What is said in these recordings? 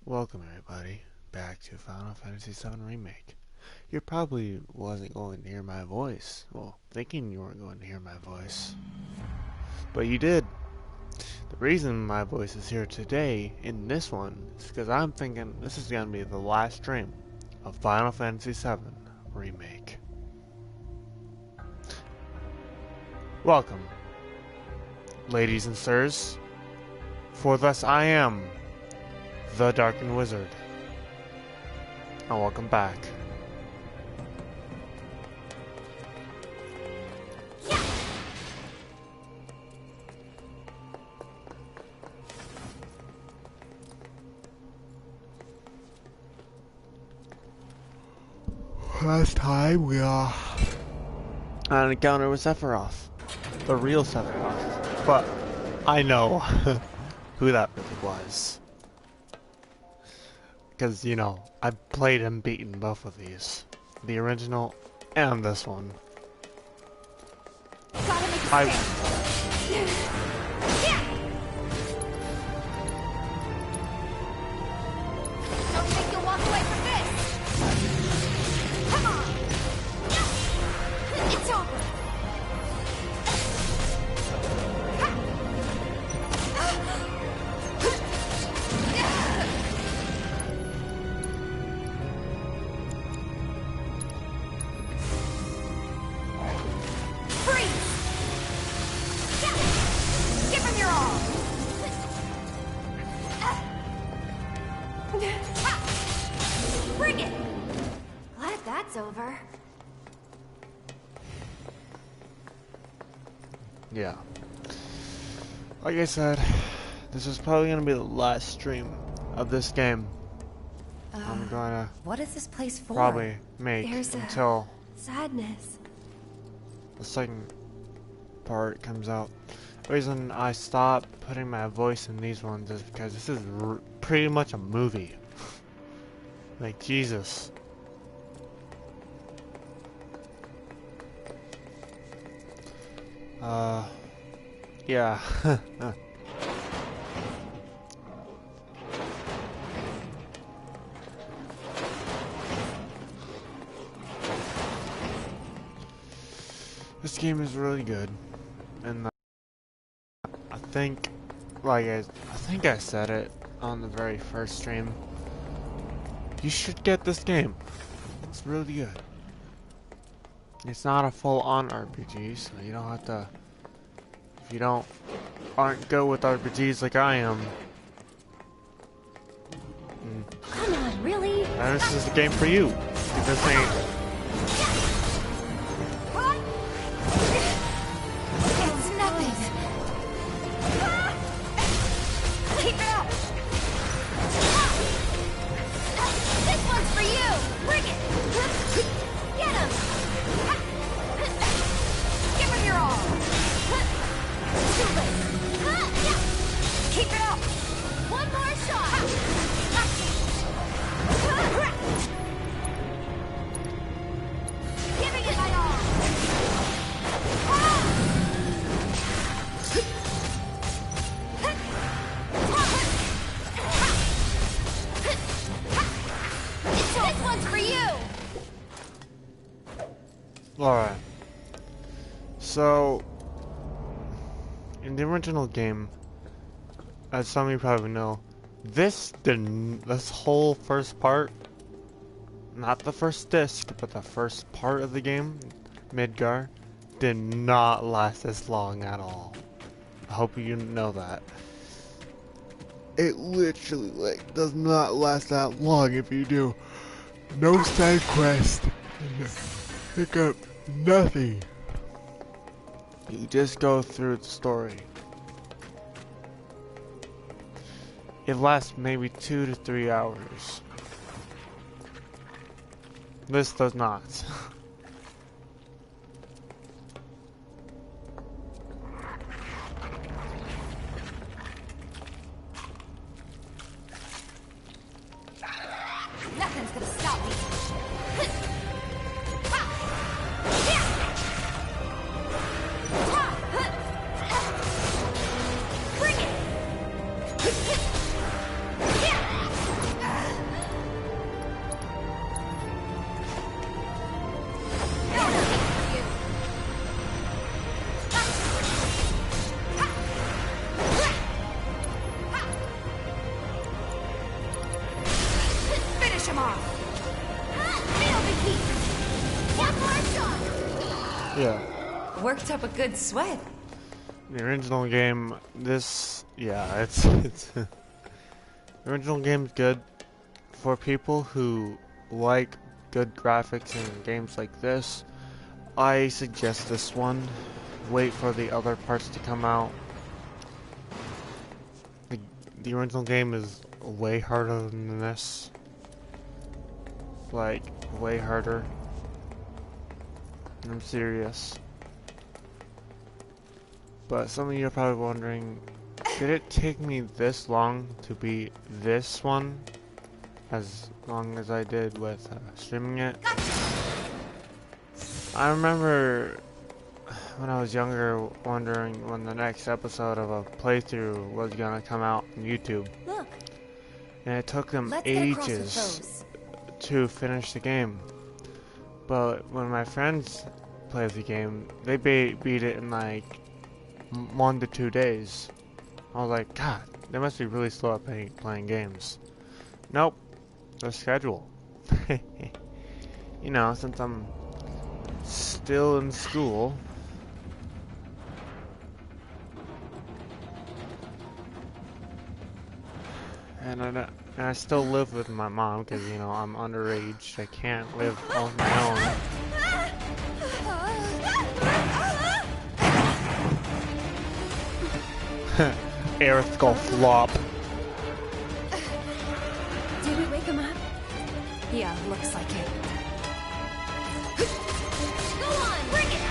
Welcome everybody back to Final Fantasy VII Remake. You probably wasn't going to hear my voice. Well, thinking you weren't going to hear my voice. But you did. The reason my voice is here today in this one is because I'm thinking this is going to be the last stream of Final Fantasy VII Remake. Welcome, ladies and sirs, for thus I am the Darken Wizard. And welcome back. Last time we had an encounter with Sephiroth. The real Sephiroth. But I know who that really was. Because, you know, I've played and beaten both of these. The original and this one. Gotta make a stand. Don't think you'll walk away from this. Come on. It's over. Bring it! Glad that's over. Yeah. Like I said, this is probably going to be the last stream of this game. I'm gonna what is this place for? probably make There's until sadness. the second part comes out. The reason I stopped putting my voice in these ones is because this is pretty much a movie. Like, Jesus. Yeah. This game is really good, and I think, I think I said it on the very first stream. You should get this game. It's really good. It's not a full-on RPG, so you don't have to. If you aren't good with RPGs like I am, Come on, really? then this is the game for you. If this ain't. It's nothing. Keep it up. This one's for you. Bring it. Get him. Give him your all. Too late. Keep it up. One more shot. Giving it my all. This one's for you. Alright. So, in the original game, as some of you probably know, this whole first part, not the first disc, but the first part of the game, Midgar, did not last this long at all. I hope you know that. It literally, does not last that long if you do no side quest, pick up nothing. You just go through the story. It lasts maybe 2 to 3 hours. This does not. Nothing's gonna stop me. Bring it. Yeah. Worked up a good sweat. The original game, it's the original game's good for people who like good graphics in games like this. I suggest this one. Wait for the other parts to come out. The original game is way harder than this. Like, way harder. I'm serious. But some of you are probably wondering, did it take me this long to beat this one? As long as I did with streaming it? I remember when I was younger wondering when the next episode of a playthrough was gonna come out on YouTube. Look. And it took them Let's ages to finish the game. But when my friends played the game, they beat it in like 1 to 2 days. I was like, God, they must be really slow at playing games. Nope, the schedule. You know, since I'm still in school. And I still live with my mom because, you know, I'm underage. I can't live on my own. Aerith go flop. Did we wake him up? Yeah, looks like it. Go on, bring it!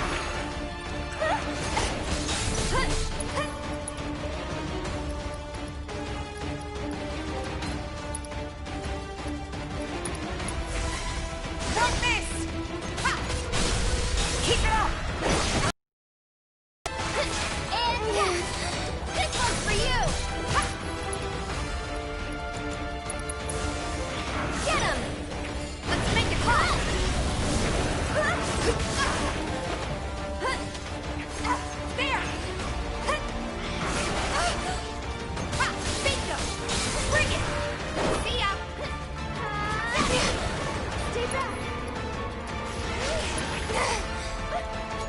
Don't miss! Ha! Keep it up! And this one's for you! Ha! Get him! Let's make it hot! There! Ha! Bingo! Bring it! See ya! Stay back!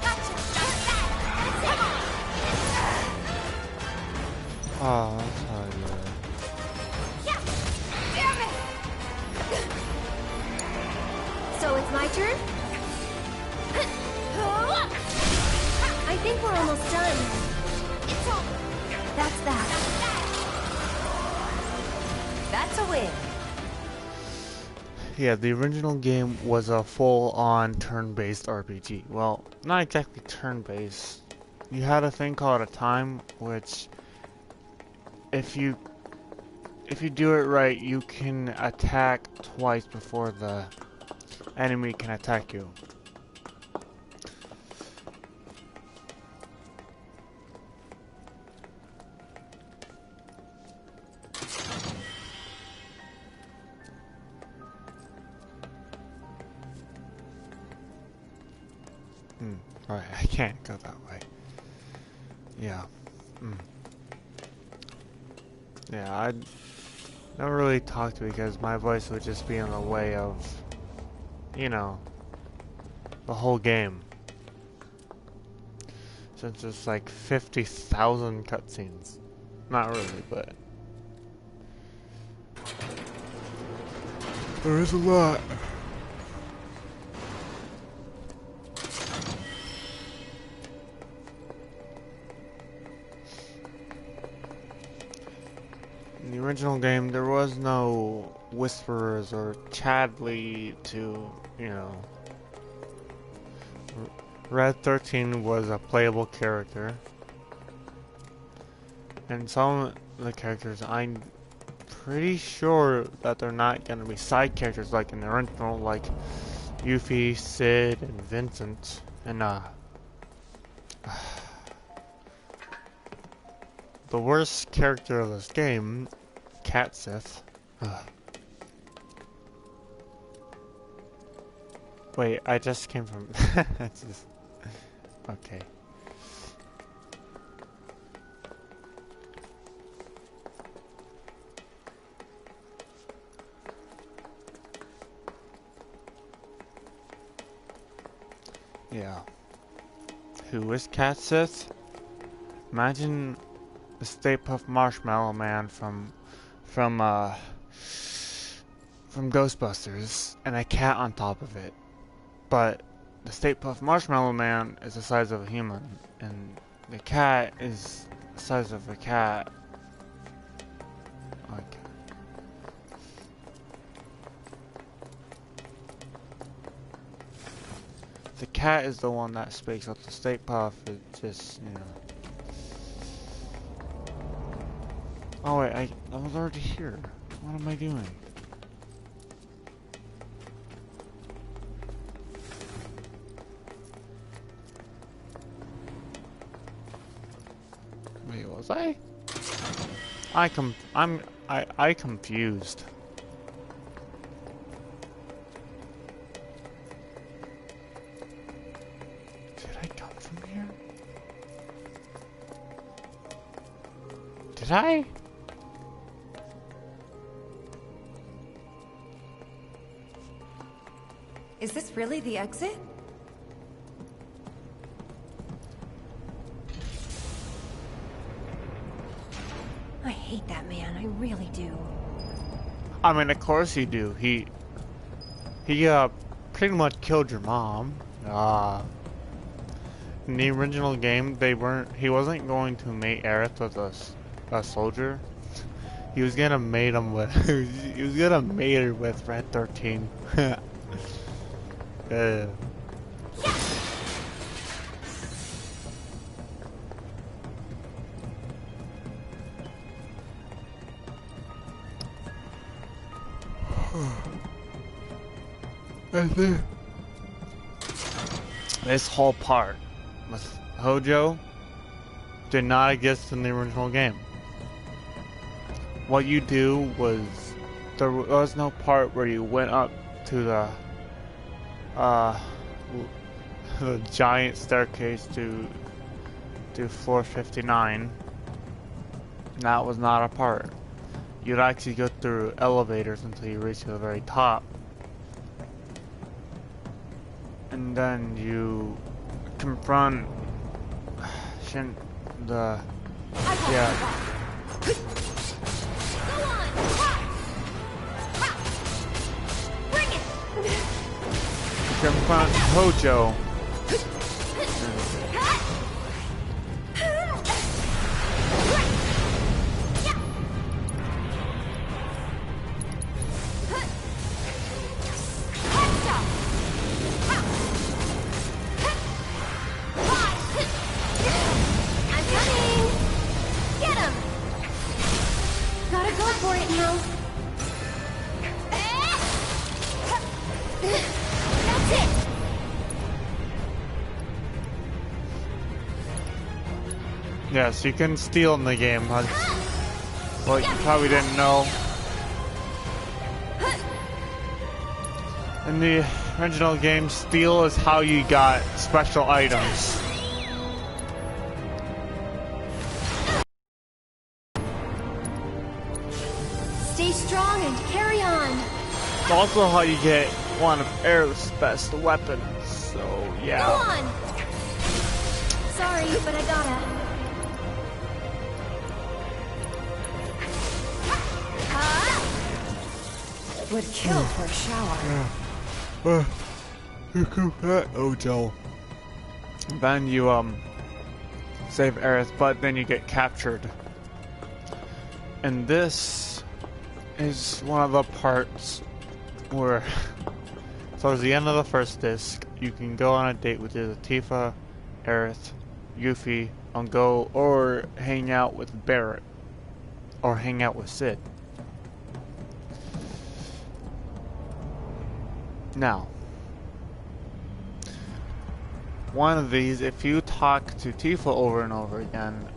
Gotcha! That's that! Come on! Oh, that's hard, Yeah! Damn it! So it's my turn? I think we're almost done. It's over. That's that. That's a win. Yeah, the original game was a full-on turn-based RPG. Well, not exactly turn-based. You had a thing called a time, which if you do it right, you can attack twice before the enemy can attack you. Alright, I can't go that way. Yeah. Yeah, I never really talked because my voice would just be in the way of, you know, the whole game. Since it's like 50,000 cutscenes. Not really, but there is a lot. In the original game, there was no Whisperers or Chadley to, you know. Red 13 was a playable character. And some of the characters, I'm pretty sure that they're not going to be side characters like in the original, like Yuffie, Sid, and Vincent. And, the worst character of this game, Catsith. Wait, I just came from... That's just... Okay. Yeah. who is Cat Sith? Imagine the Stay Puft Marshmallow Man from Ghostbusters and a cat on top of it. But the Stay Puft Marshmallow Man is the size of a human, and the cat is the size of a cat. Like, the cat is the one that speaks, but the Stay Puft is just, you know. Oh wait, I was already here. What am I doing? Wait, was I? I confused. Did I come from here? Did I? Is this really the exit? I hate that man, I really do. I mean, of course you do. He pretty much killed your mom. In the original game, he wasn't going to mate Aerith with a soldier. He was gonna mate him with, he was gonna mate her with Red 13. This whole part with Hojo did not exist in the original game. What you do was, there was no part where you went up to the giant staircase to floor 59. That was not a part. You'd actually go through elevators until you reach the very top. And then you confront yeah. Go on! Bring it! Confront Hojo. Yes, you can steal in the game. That's what you probably didn't know. In the original game, steal is how you got special items. Stay strong and carry on. It's also how you get one of Aerith's best weapons, so yeah. Go on! Sorry, but I gotta. Would kill for a shower. Hojo. Then you save Aerith, but then you get captured. And this is one of the parts where, towards the end of the first disc, you can go on a date with either Tifa, Aerith, Yuffie, and go or hang out with Barrett, or hang out with Sid. Now, one of these, if you talk to Tifa over and over again,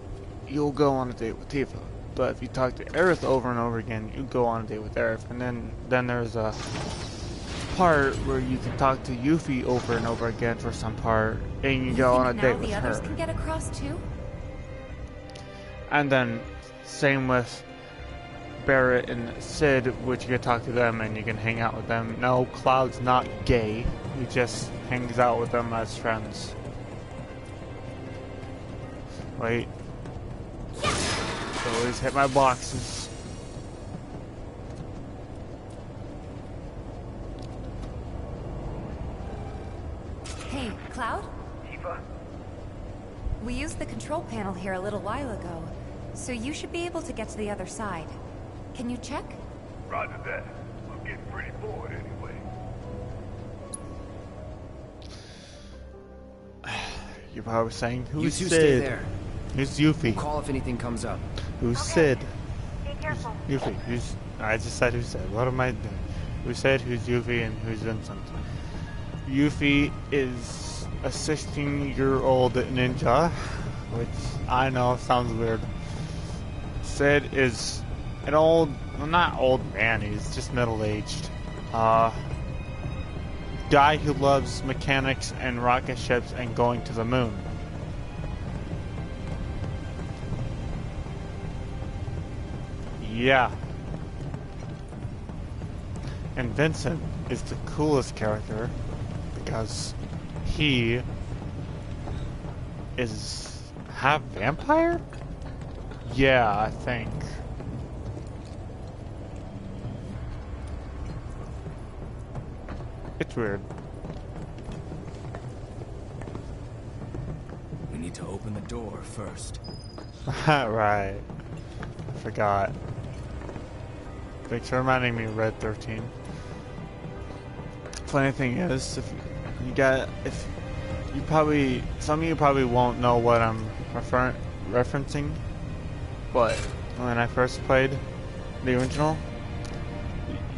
you'll go on a date with Tifa. But if you talk to Aerith over and over again, you go on a date with Aerith. And then there's a part where you can talk to Yuffie over and over again for some part, and you go on a date with her. Now the others can get across too? And then same with Barrett and Sid, which you can talk to them and you can hang out with them. No, Cloud's not gay. He just hangs out with them as friends. Wait. Always hit my boxes. Hey, Cloud? Eva? We used the control panel here a little while ago, so you should be able to get to the other side. Can you check? Roger that. I'm getting pretty bored anyway. You're probably saying, You who's two Sid? stay there. Who's Yuffie? Call if anything comes up. Who's Sid? Yuffie. Who's... I just said who Sid. What am I doing? Who said who's Yuffie and who's Vincent? Yuffie is a 16-year-old ninja, which I know sounds weird. Sid is an old, well, not old man, he's just middle-aged. Guy who loves mechanics and rocket ships and going to the moon. Yeah. And Vincent is the coolest character because he is half vampire? Yeah, I think. It's weird. We need to open the door first. Right. Forgot. Thanks for reminding me, Red 13. Funny thing is, if you probably, some of you probably won't know what I'm referencing, but when I first played the original,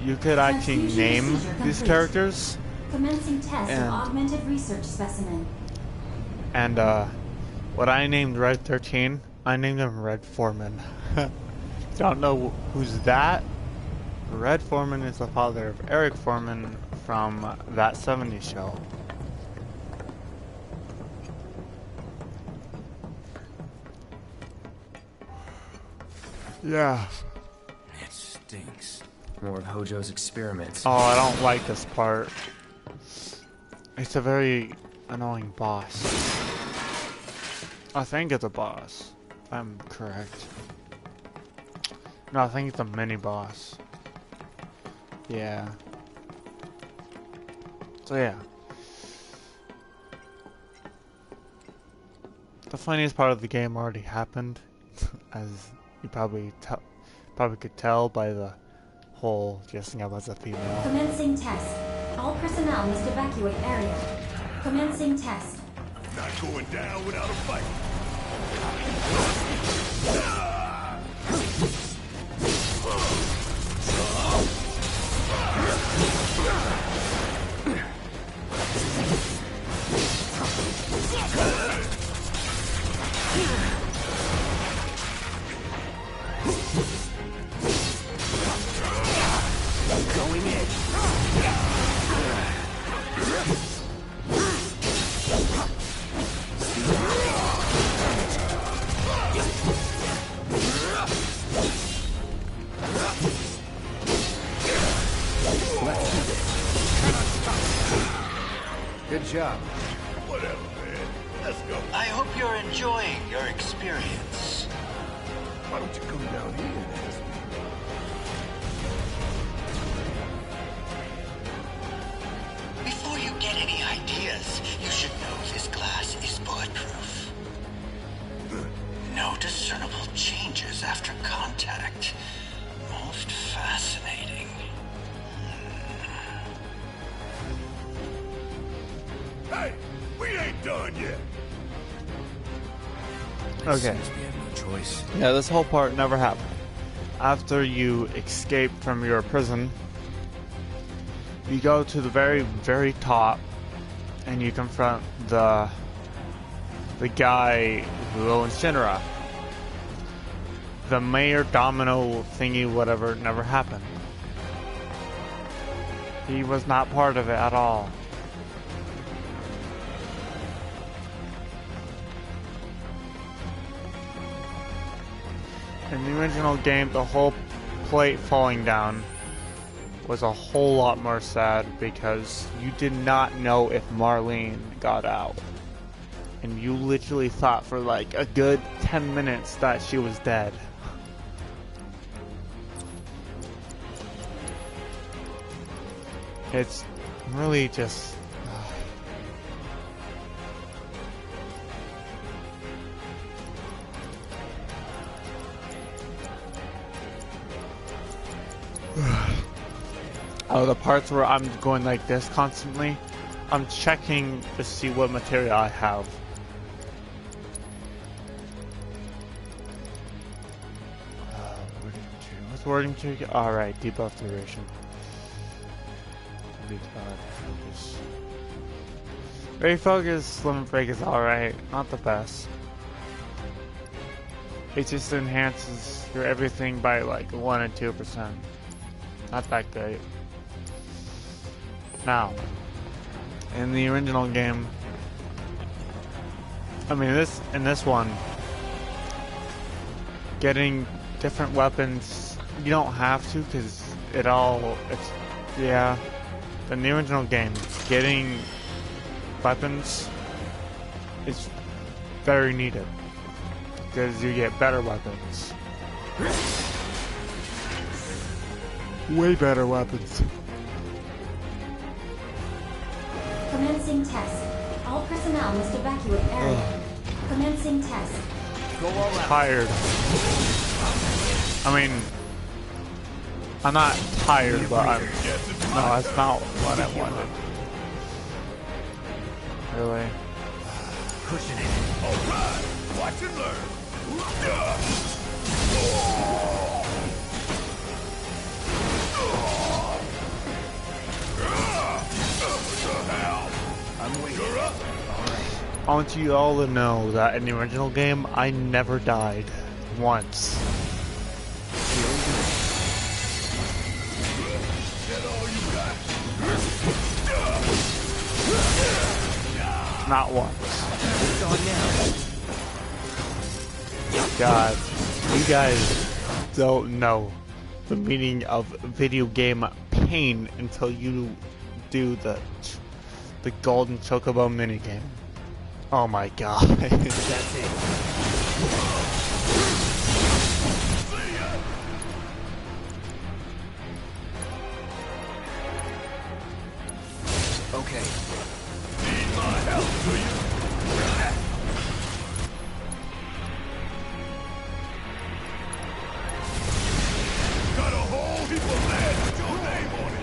you could actually name these characters. Commencing test And- of augmented research specimen. And what I named Red 13, I named him Red Foreman. Don't know who's that? Red Foreman is the father of Eric Foreman from That 70s Show. Yeah. It stinks. More of Hojo's experiments. Oh, I don't like this part. It's a very annoying boss. I think it's a boss, if I'm correct. No, I think it's a mini boss. Yeah. So yeah. The funniest part of the game already happened, as you probably could tell by the whole dressing up as a female. Commencing test. All personnel must evacuate area. Commencing test. Not going down without a fight. Going in. Let's do this. Good job. Whatever, man. Let's go. I hope you're enjoying your experience. Why don't you come down here and ask me? Before you get any ideas, you should know this glass is bulletproof. No discernible changes after contact. Most fascinating. Hey, we ain't done yet. Okay. Seems we have no choice. Yeah, this whole part never happened. After you escape from your prison, you go to the very, very top, and you confront the guy who owns Shinra. The mayor domino thingy, whatever, never happened. He was not part of it at all. In the original game, the whole plate falling down was a whole lot more sad because you did not know if Marlene got out. and you literally thought for like a good 10 minutes that she was dead. It's really just... Oh, the parts where I'm going like this constantly, I'm checking to see what material I have. What's wording material? Alright, debuff duration. Focus. Refocus, limit break is alright, not the best. It just enhances your everything by like 1 and 2%. Not that great. Now, in the original game, I mean in this one, getting different weapons, you don't have to because yeah. In the original game, getting weapons is very needed because you get better weapons. Way better weapons. Commencing test. All personnel must evacuate area. Commencing test. Go all out. Tired. I mean, I'm not tired, but I'm... No, that's not what I wanted. Really? Pushing it. Alright, watch and learn. I'm waiting. I want you all to know that in the original game, I never died. Once. Not once. God, you guys don't know the meaning of video game pain until you do the golden chocobo minigame. Oh my god. That's it. Okay. Need my help, do you? Got a whole heap of land with your name on it.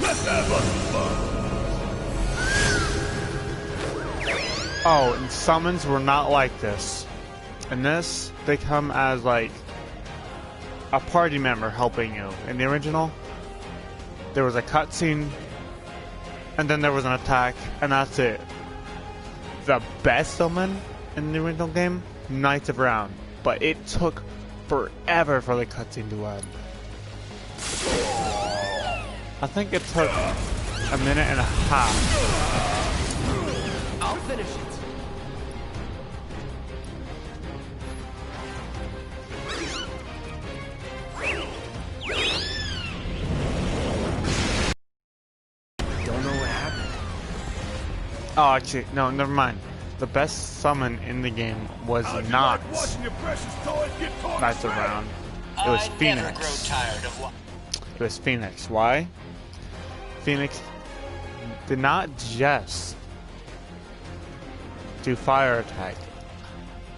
Let's have us fun. Oh, and summons were not like this. In this, they come as like a party member helping you. In the original, there was a cutscene, and then there was an attack, and that's it. The best summon in the original game, Knights of Round, but it took forever for the cutscene to end. I think it took a minute and a half. I'll finish it. Don't know what happened. Oh, actually, no, never mind. The best summon in the game was How'd you not like watching your precious toys get torn Knights to of shreds? Round. It was I never grow Phoenix. tired of It was Phoenix. Why? Phoenix did not just do fire attack.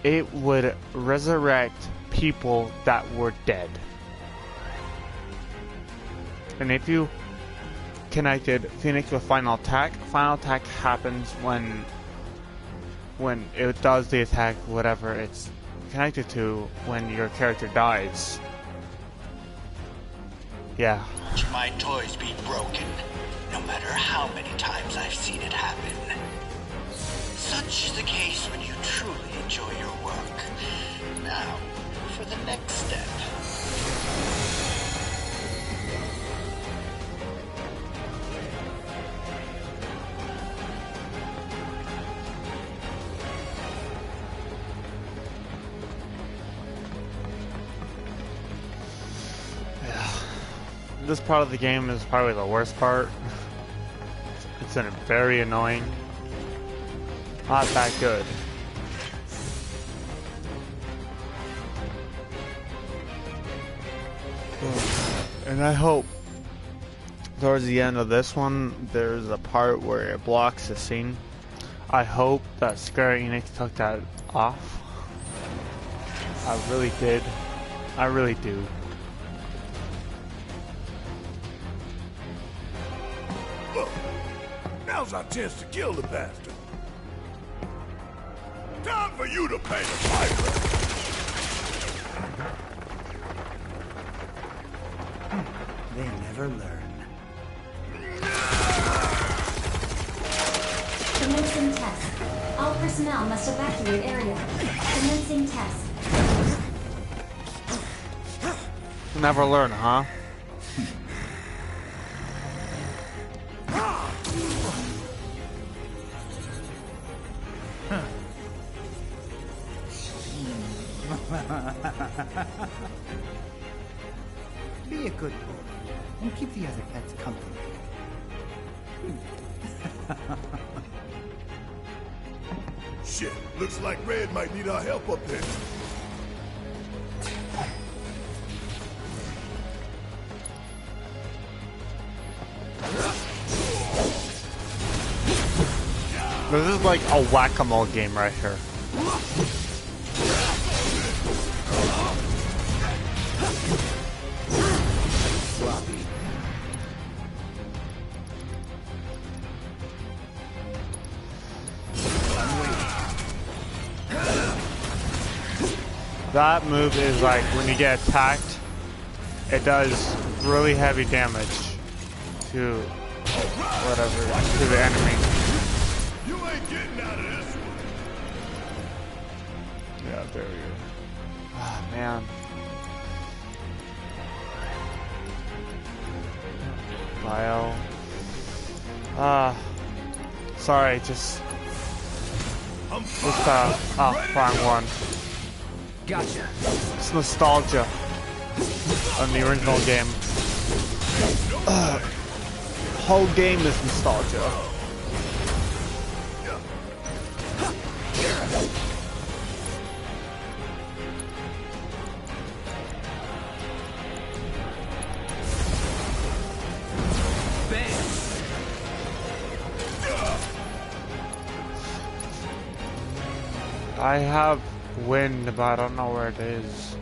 It would resurrect people that were dead. And if you connected Phoenix with final attack happens when it does the attack, whatever it's connected to, when your character dies. Yeah. my toys be broken, no matter how many times I've seen it happen. Such is the case when you truly enjoy your work. Now, for the next step. this part of the game is probably the worst part. It's very annoying. Not that good. And I hope towards the end of this one, there's a part where it blocks the scene. I hope that Square Enix took that off. I really did. I really do. Look, now's our chance to kill the bastard. Time for you to pay the piper. They never learn. Commencing test. All personnel must evacuate area. Commencing test. Never learn, huh? Be a good boy and keep the other pets company. Shit, looks like Red might need our help up there. This is like a whack-a-mole game right here. That move is like when you get attacked, it does really heavy damage to whatever, to the enemy. You ain't getting out of this one. Yeah, there we go. Ah, man. Bio. Sorry, just wrong one. Gotcha. It's nostalgia on the original game. Whole game is nostalgia. I have wind, but I don't know where it is.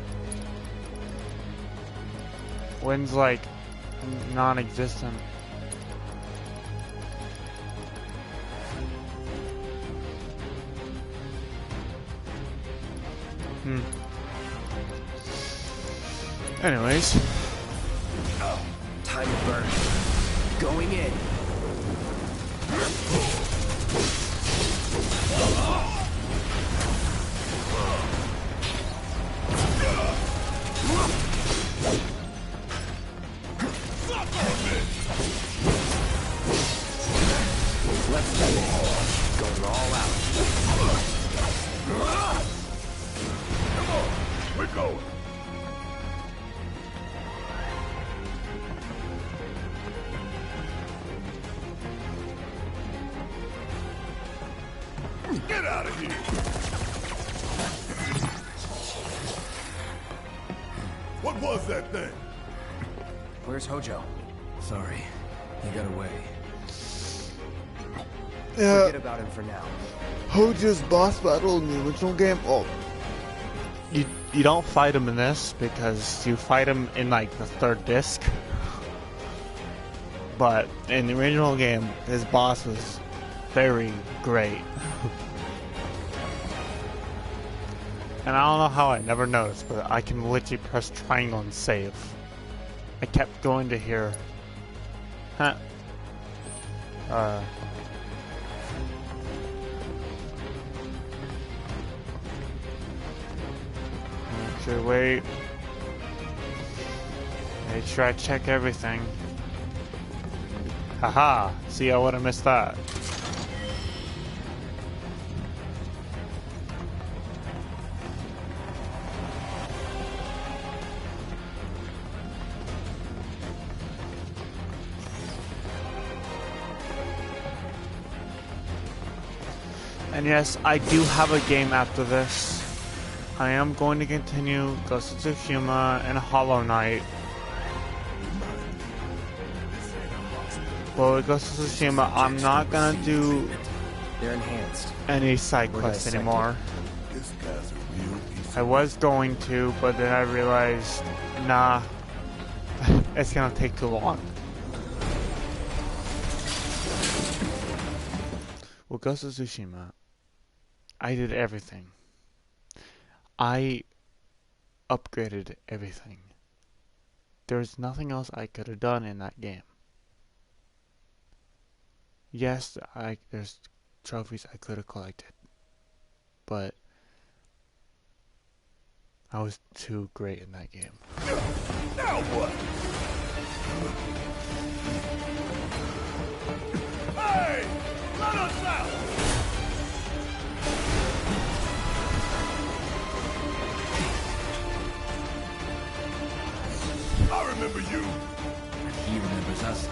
Wind's like non-existent. Anyways. Time to burn. Going in. Let's do it. Going all out. Come on, we're going. Get out of here! What was that thing? Where's Hojo? Sorry, he got away. Yeah, Forget about him for now. Hojo's boss battle in the original game. Oh, you don't fight him in this because you fight him in like the third disc. But in the original game, his boss was very great. And I don't know how I never noticed, but I can literally press triangle and save. I kept going to here. Huh. Okay, wait. Make sure I check everything. Haha, see, I would have missed that. And yes, I do have a game after this. I am going to continue Ghost of Tsushima and Hollow Knight. But with Ghost of Tsushima, I'm not gonna do They're enhanced. any side quests anymore. I was going to, but then I realized, nah, it's gonna take too long. With Ghost of Tsushima, I did everything. I upgraded everything. There's nothing else I could have done in that game. Yes, there's trophies I could have collected, but I was too great in that game. Now what? Hey! Let us out! I remember you. He remembers us.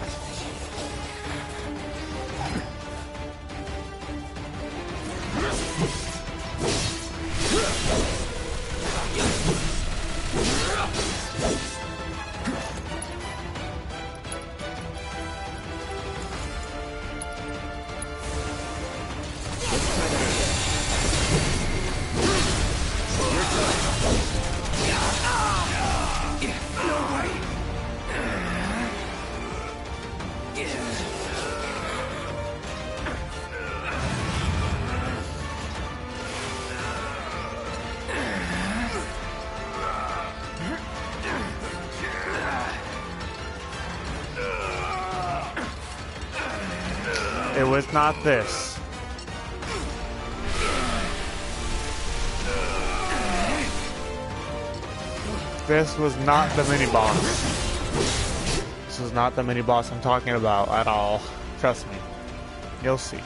It was not this. This was not the mini-boss. This was not the mini-boss I'm talking about at all. Trust me. You'll see.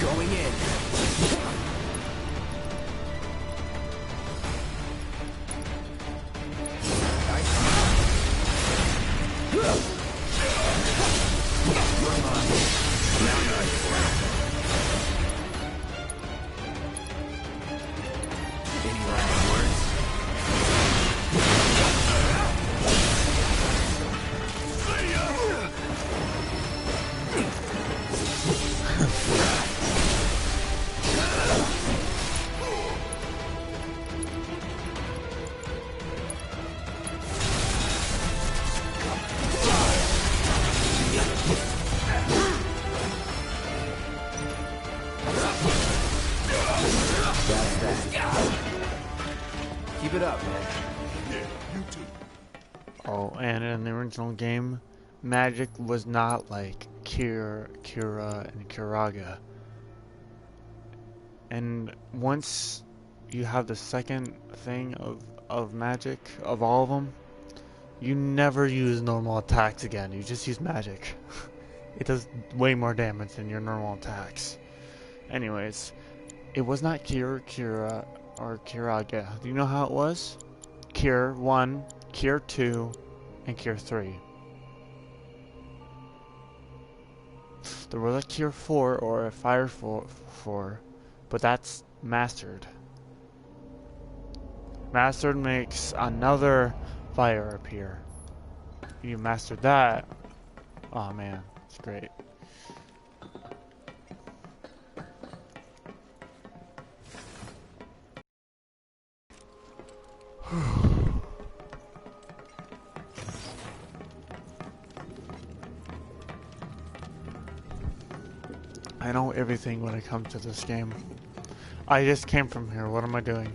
Going in. Keep it up, man. Yeah, you too. Oh, and in the original game, magic was not like Kira, and Kiraga. And once you have the second thing of magic, of all of them, you never use normal attacks again. You just use magic. It does way more damage than your normal attacks. Anyways, it was not Kira, or Kiraga. Do you know how it was? Cure 1, Cure 2, and Cure 3. There was a Cure 4 or a Fire 4, but that's Mastered. Mastered makes another fire appear. You mastered that. Oh man, it's great. I know everything when it comes to this game. I just came from here. What am I doing?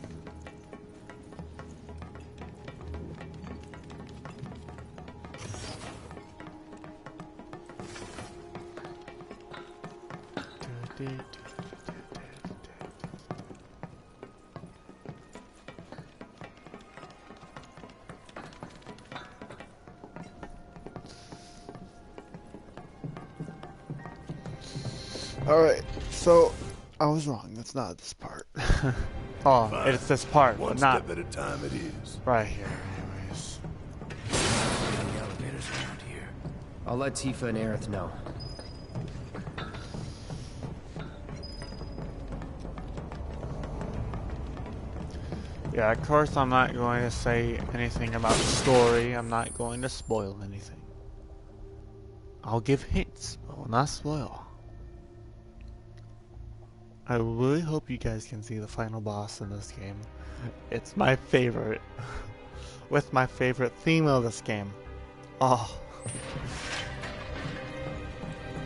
Alright, so I was wrong. That's not this part. Oh, Fine. it's this part, One but not step at a time it is. right here, anyways. Any elevators around here? I'll let Tifa and Aerith know. Yeah, of course I'm not going to say anything about the story. I'm not going to spoil anything. I'll give hints, but will not spoil. I really hope you guys can see the final boss in this game. It's my favorite. With my favorite theme of this game. Oh.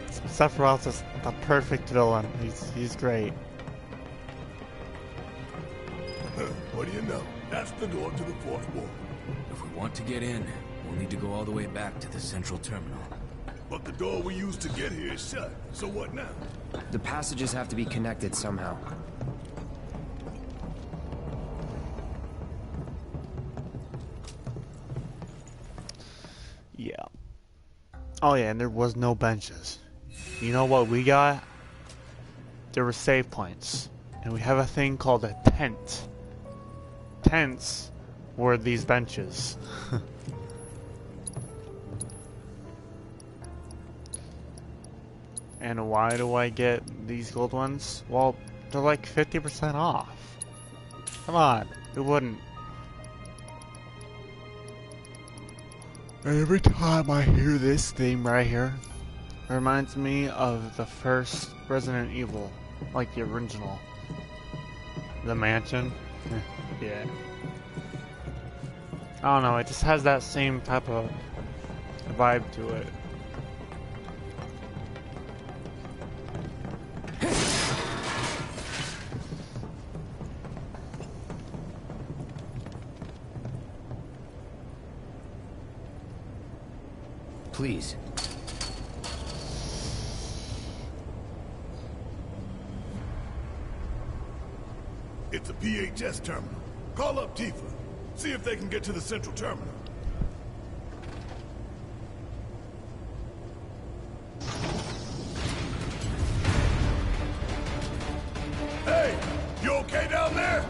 Sephiroth is the perfect villain. He's great. What do you know? That's the door to the fourth wall. If we want to get in, we'll need to go all the way back to the central terminal. But the door we used to get here is shut. So what now? The passages have to be connected somehow. Yeah. Oh yeah, and there was no benches. You know what we got? There were save points. And we have a thing called a tent. Tents were these benches. And why do I get these gold ones? Well, they're like 50% off. Come on, it wouldn't. Every time I hear this theme right here, it reminds me of the first Resident Evil, like the original. The mansion. Yeah. I don't know, it just has that same type of vibe to it. Please. It's a PHS terminal. Call up Tifa. See if they can get to the central terminal. Hey! You okay down there?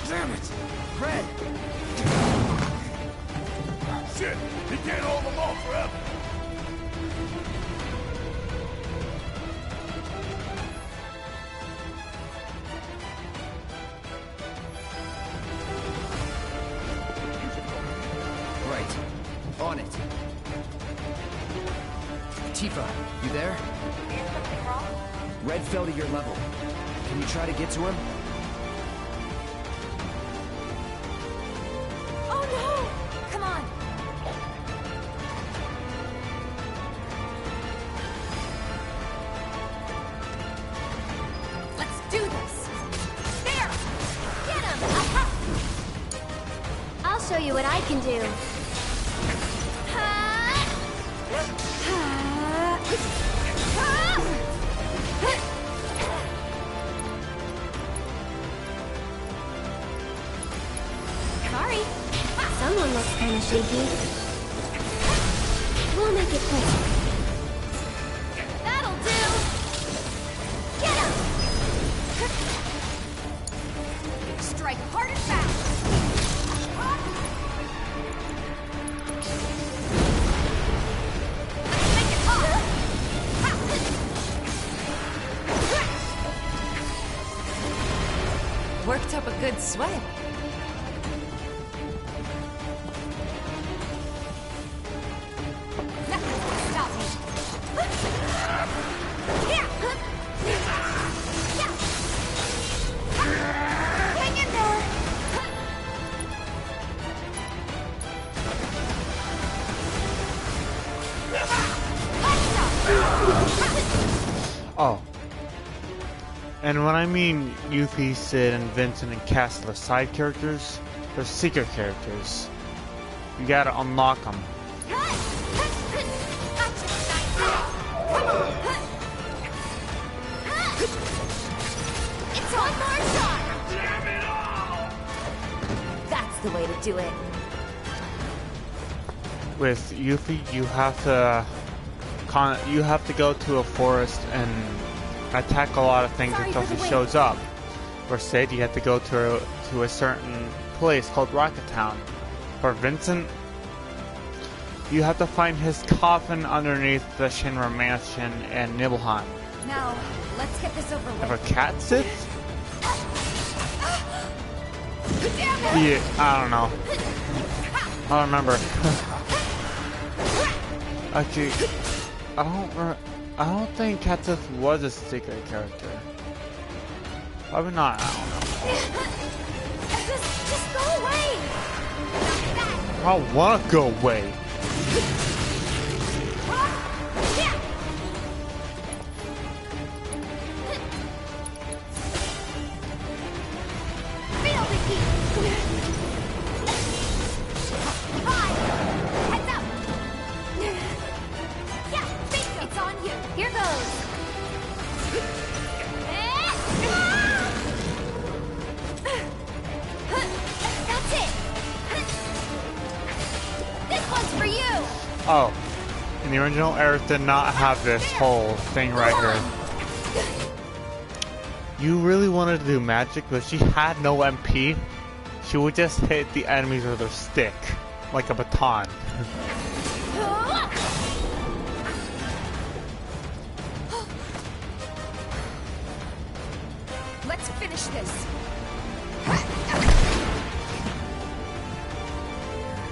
Damn it! Red! Shit! He can't hold them off forever! Right. On it. Tifa, you there? Is something wrong? Red fell to your level. Can you try to get to him? Oh no! Come on! Let's do this! There! Get him! Aha! I'll show you what I can do. Sorry. Someone looks kind of shaky. We'll make it quick. That'll do! Get him! Strike hard and fast! Let's make it hot! Worked up a good sweat. Nothing's gonna stop me. Hang in there. Oh. And when I mean Yuffie, Sid, and Vincent and Cass are side characters, they're secret characters. You gotta unlock them. It's one more shot. That's the way to do it. With Yuffie, you have to go to a forest and attack a lot of things Sorry until for the he wait. shows up. For Sid, you have to go to a certain place called Rocket Town. For Vincent, you have to find his coffin underneath the Shinra Mansion in Nibelheim. Now, let's get this over And with. for Cat Sid, Damn it! yeah, I don't know. I don't remember. Actually, I don't think Cat Sid was a secret character. Probably not. I don't know. Just go away! I don't want to go away. Feel the heat! Hi! Heads up! Yeah, it's on you. Here goes. That's it. This one's for you. Oh, and the original Aerith did not have this whole thing right here. You really wanted to do magic, but she had no MP. She would just hit the enemies with her stick, like a baton. Let's finish this.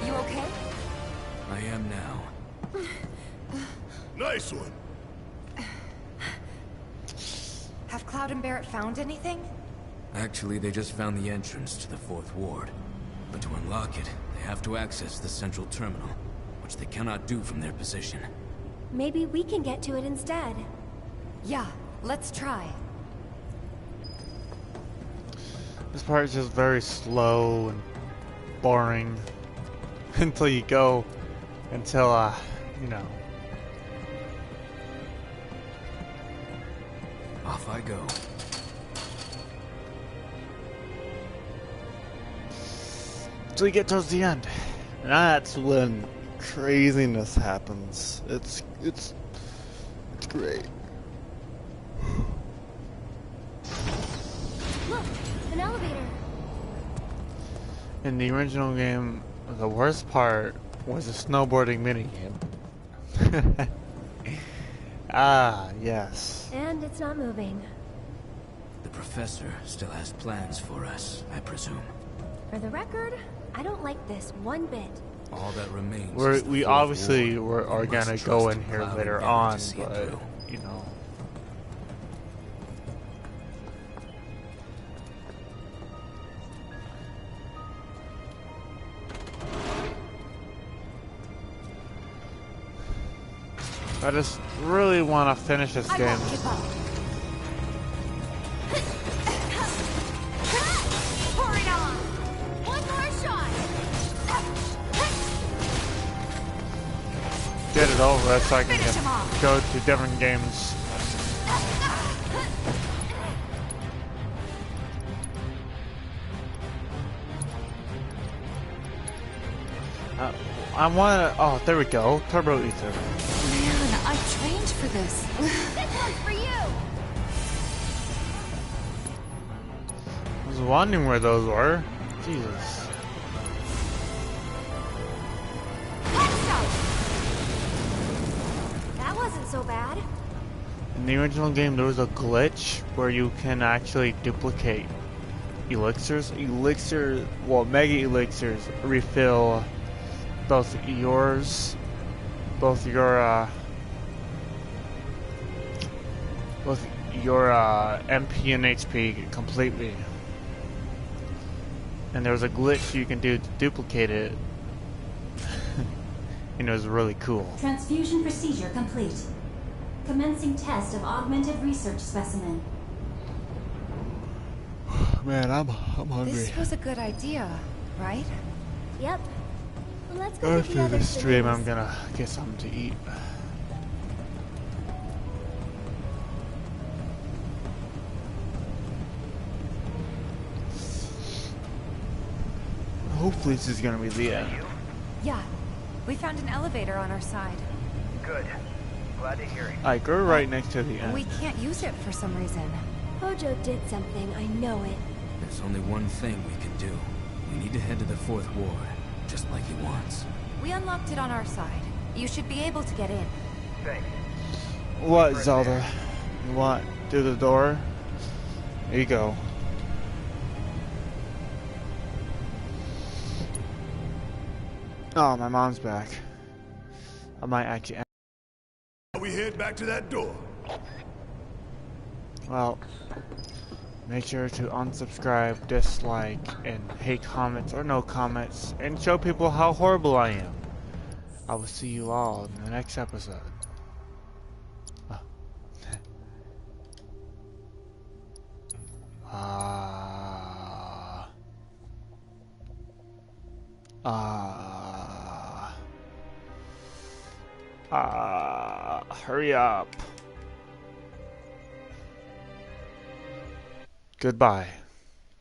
You okay? I am now. Nice one. Have Cloud and Barrett found anything? Actually, they just found the entrance to the 4th ward. But to unlock it, they have to access the central terminal, which they cannot do from their position. Maybe we can get to it instead. Yeah, let's try. This part is just very slow and boring until you go, until, you know. Off I go. Until you get towards the end. That's when craziness happens. It's great. Look, an elevator. In the original game, the worst part was the snowboarding minigame. Ah, yes. And it's not moving. The professor still has plans for us, I presume. For the record, I don't like this one bit. All that remains is the We 4th obviously ward. are We must gonna go trust in here Cloud and later Barrett on, to see it but through. you know. I just really want to finish this I game. won't give up. Pour it on. One more shot. Get it over with so I can Finish him off. go to different games. I want to. Oh, there we go. Turbo Ether. Man, I trained for this. This one's for you. I was wondering where those were. Jesus. That wasn't so bad. In the original game, there was a glitch where you can actually duplicate elixirs. Mega elixirs refill both your MP and HP completely. And there was a glitch you can do to duplicate it. And it was really cool. Transfusion procedure complete. Commencing test of augmented research specimen. Man, I'm hungry. This was a good idea, right? Yep. Well, let's go get the After others this the stream, news. I'm gonna get something to eat. Hopefully this is gonna be the end. Yeah. We found an elevator on our side. Good. Glad to hear it. Alright, go right next to the end. We can't use it for some reason. Hojo did something, I know it. There's only one thing we can do. We need to head to the fourth ward, just like he wants. We unlocked it on our side. You should be able to get in. What, Zelda? You want through the door? Here you go. Oh, my mom's back. I might actually. We head back to that door. Well, make sure to unsubscribe, dislike, and hate comments or no comments, and show people how horrible I am. I will see you all in the next episode. Oh. Hurry up. Goodbye.